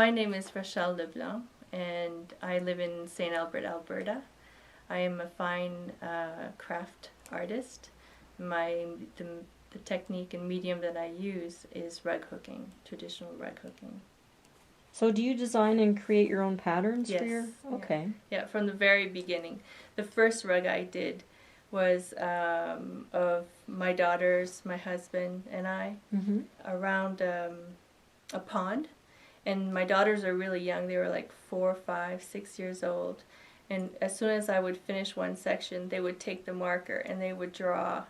My name is Rachelle LeBlanc, and I live in St. Albert, Alberta. I am a fine craft artist. The technique and medium that I use is rug hooking, traditional rug hooking. So do you design and create your own patterns Yes. for your... Okay. Yeah, from the very beginning. The first rug I did was of my daughters, my husband, and I around a pond. And my daughters are really young. They were like 4, 5, 6 years old. And as soon as I would finish one section, they would take the marker and they would draw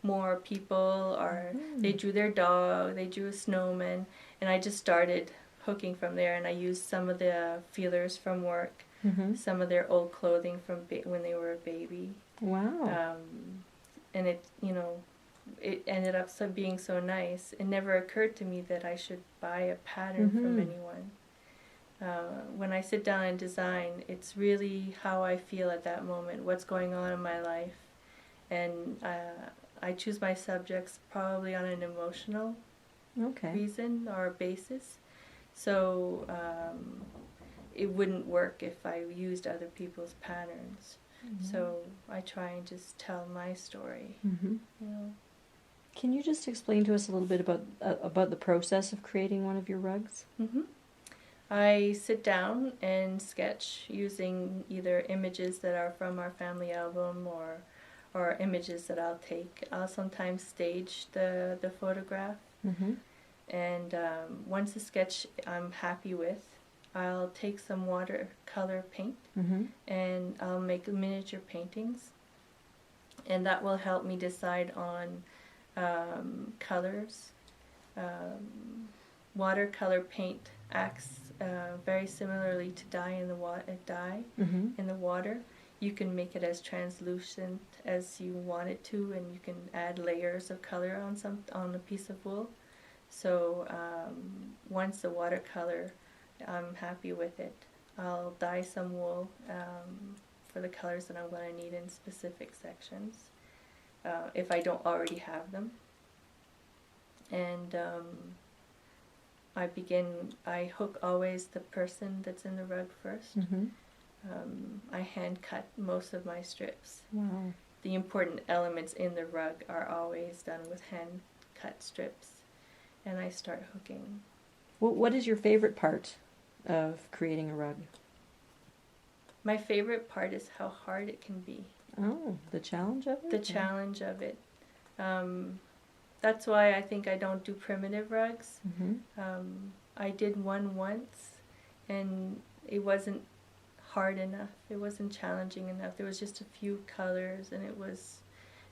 more people, or they drew their dog, they drew a snowman, and I just started hooking from there. And I used some of the feelers from work, some of their old clothing from when they were a baby. Wow. And it, it ended up being so nice. It never occurred to me that I should buy a pattern from anyone. When I sit down and design, it's really how I feel at that moment, what's going on in my life. And I choose my subjects probably on an emotional reason or basis. So it wouldn't work if I used other people's patterns. So I try and just tell my story. Can you just explain to us a little bit about the process of creating one of your rugs? I sit down and sketch using either images that are from our family album or images that I'll take. I'll sometimes stage the photograph. And once the sketch I'm happy with, I'll take some watercolor paint and I'll make miniature paintings. And that will help me decide on colors. Watercolor paint acts very similarly to dye in the water. You can make it as translucent as you want it to, and you can add layers of color on a piece of wool. So once the watercolor, I'm happy with it, I'll dye some wool for the colors that I'm going to need in specific sections, if I don't already have them. And I hook always the person that's in the rug first. I hand cut most of my strips. Wow. The important elements in the rug are always done with hand cut strips. And I start hooking. What is your favorite part of creating a rug? My favorite part is how hard it can be. Oh, the challenge of it? The challenge of it. That's why I think I don't do primitive rugs. I did one once, and it wasn't hard enough. It wasn't challenging enough. There was just a few colors, and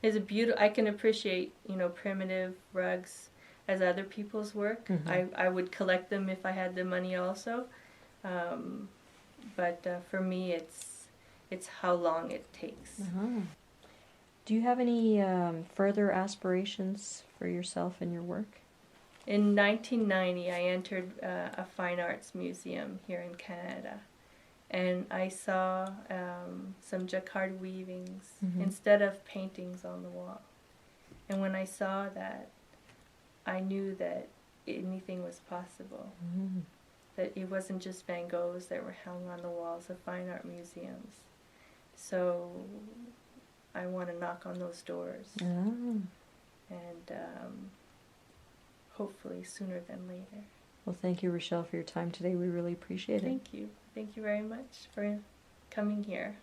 it's a beautiful. I can appreciate primitive rugs as other people's work. I would collect them if I had the money also, but for me it's how long it takes. Do you have any further aspirations for yourself and your work? In 1990, I entered a fine arts museum here in Canada, and I saw some jacquard weavings instead of paintings on the wall. And when I saw that, I knew that anything was possible. That it wasn't just Van Goghs that were hung on the walls of fine art museums. So I want to knock on those doors. And hopefully sooner than later. Well, thank you, Rachelle, for your time today. We really appreciate it. Thank you. Thank you very much for coming here.